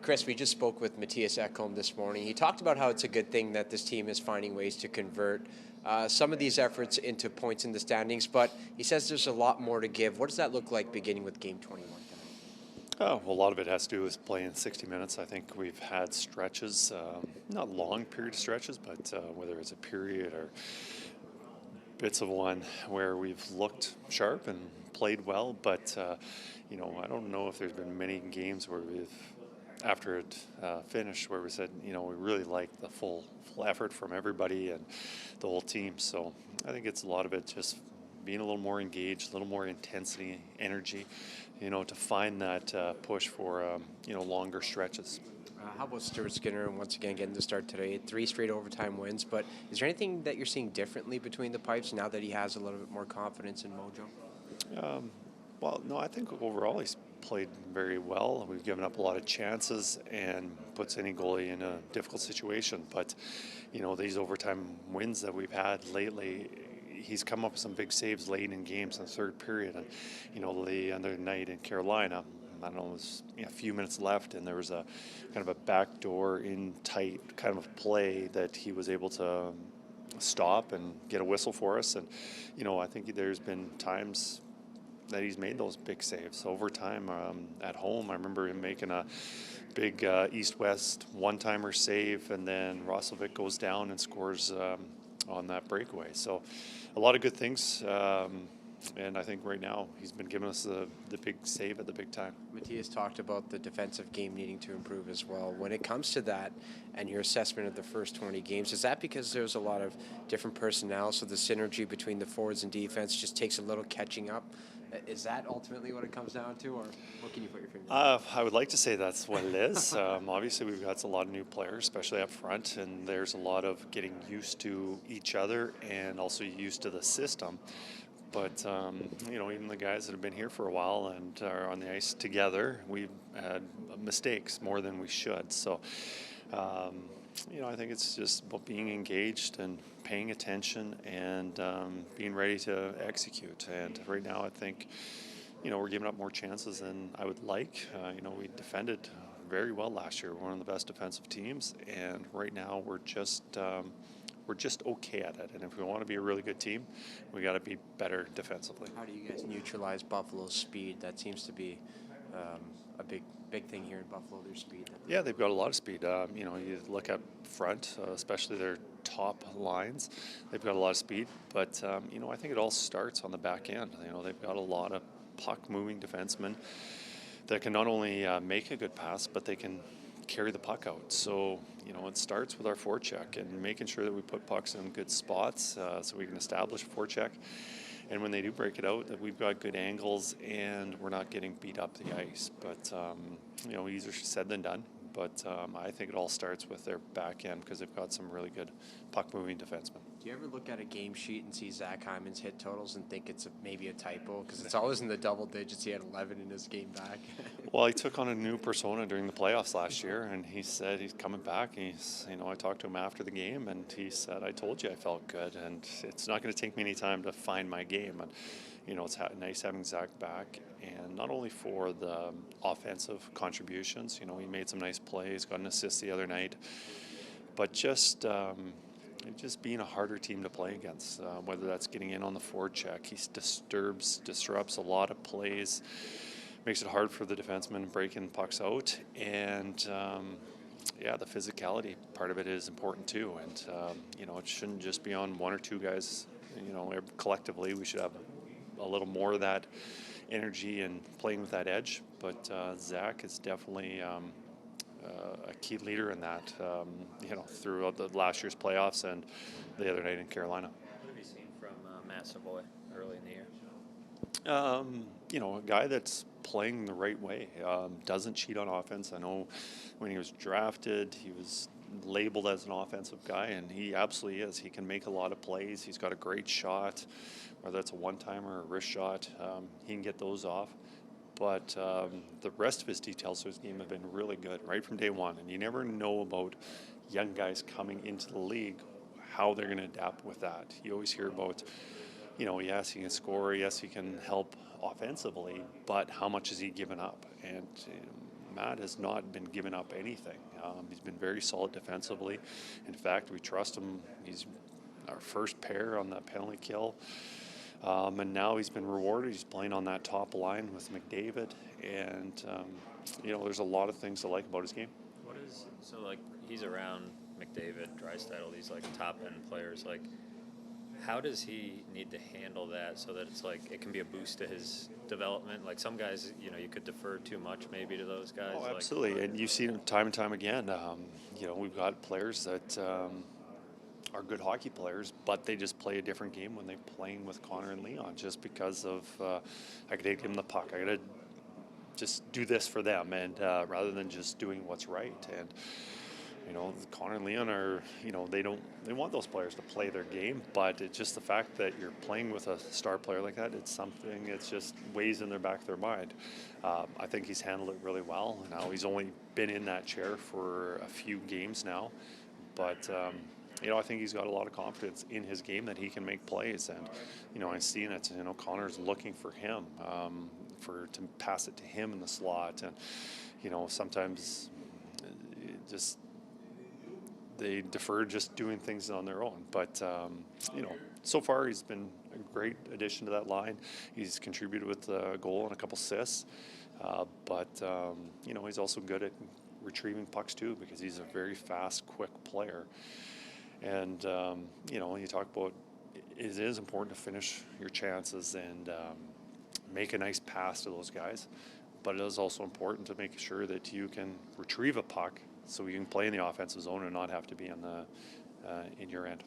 Kris, we just spoke with Matthias Ekholm this morning. He talked about how it's a good thing that this team is finding ways to convert some of these efforts into points in the standings, but he says there's a lot more to give. What does that look like beginning with Game 21 tonight? Oh, well, a lot of it has to do with playing 60 minutes. I think we've had stretches, not long period stretches, but whether it's a period or bits of one where we've looked sharp and played well. But, I don't know if there's been many games where we've, after it finished, where we said, we really like the full effort from everybody and the whole team. So I think it's a lot of it just being a little more engaged, a little more intensity, energy, to find that push for, longer stretches. How about Stuart Skinner once again getting the start today? 3 straight overtime wins, but is there anything that you're seeing differently between the pipes now that he has a little bit more confidence in mojo? Well, no, I think overall he's played very well. We've given up a lot of chances and puts any goalie in a difficult situation. But, these overtime wins that we've had lately, he's come up with some big saves late in games in the third period. And, the other night in Carolina, I don't know, it was a few minutes left, and there was a kind of a backdoor in tight kind of play that he was able to stop and get a whistle for us. And, I think there's been times that he's made those big saves over time. At home, I remember him making a big east-west one-timer save, and then Roslovic goes down and scores on that breakaway. So a lot of good things, and I think right now he's been giving us the big save at the big time. Matthias talked about the defensive game needing to improve as well. When it comes to that and your assessment of the first 20 games, is that because there's a lot of different personnel, so the synergy between the forwards and defense just takes a little catching up? Is that ultimately what it comes down to, or what can you put your finger on? I would like to say that's what it is. Obviously, we've got a lot of new players, especially up front, and there's a lot of getting used to each other and also used to the system. But, even the guys that have been here for a while and are on the ice together, we've had mistakes more than we should. So, I think it's just about being engaged and paying attention and being ready to execute. And right now, I think, we're giving up more chances than I would like. We defended very well last year, one of the best defensive teams, and right now we're just okay at it. And if we want to be a really good team, we got to be better defensively. How do you guys neutralize Buffalo's speed? That seems to be a big thing here in Buffalo, their speed. Yeah, they've got a lot of speed. You look up front, especially their top lines, they've got a lot of speed. But, I think it all starts on the back end. They've got a lot of puck-moving defensemen that can not only make a good pass, but they can carry the puck out. So, it starts with our forecheck and making sure that we put pucks in good spots so we can establish a forecheck. And when they do break it out, that we've got good angles and we're not getting beat up the ice. But, easier said than done. But I think it all starts with their back end because they've got some really good puck-moving defensemen. Do you ever look at a game sheet and see Zach Hyman's hit totals and think it's maybe a typo? Because it's always in the double digits. He had 11 in his game back. Well, he took on a new persona during the playoffs last year, and he said he's coming back. I talked to him after the game, and he said, "I told you I felt good, and it's not going to take me any time to find my game." And it's nice having Zach back, and not only for the offensive contributions. He made some nice plays, got an assist the other night, but just being a harder team to play against, whether that's getting in on the forecheck. He disrupts a lot of plays, makes it hard for the defensemen breaking pucks out, and the physicality part of it is important too. And it shouldn't just be on one or two guys. Collectively, we should have a little more of that energy and playing with that edge. But Zach is definitely a key leader in that, throughout the last year's playoffs and the other night in Carolina. What have you seen from Matt Savoy early in the year? A guy that's playing the right way, doesn't cheat on offense. I know when he was drafted, he was labeled as an offensive guy, and he absolutely is. He can make a lot of plays. He's got a great shot, whether it's a one-timer or a wrist shot. He can get those off. But the rest of his details of his game have been really good right from day one. And you never know about young guys coming into the league, how they're going to adapt with that. You always hear about, yes, he can score, yes, he can help offensively, but how much has he given up? And Matt has not been giving up anything. He's been very solid defensively. In fact, we trust him. He's our first pair on that penalty kill. And now he's been rewarded. He's playing on that top line with McDavid. And, there's a lot of things to like about his game. He's around McDavid, Draisaitl, these top end players. How does he need to handle that so that it's it can be a boost to his development? Some guys, you could defer too much maybe to those guys. Oh, absolutely. And you've seen it time and time again. We've got players that are good hockey players, but they just play a different game when they're playing with Connor and Leon, just because of I got to give them the puck. I got to just do this for them, and rather than just doing what's right. And Connor and Leon are, they want those players to play their game, but it's just the fact that you're playing with a star player like that, it's something, it's just weighs in their back of their mind. I think he's handled it really well. Now he's only been in that chair for a few games now, but I think he's got a lot of confidence in his game that he can make plays, and I've seen it. Connor's looking for him to pass it to him in the slot, and sometimes just they defer just doing things on their own. But so far he's been a great addition to that line. He's contributed with a goal and a couple assists, but he's also good at retrieving pucks too, because he's a very fast, quick player. And, you talk about it is important to finish your chances and make a nice pass to those guys. But it is also important to make sure that you can retrieve a puck so you can play in the offensive zone and not have to be in your end.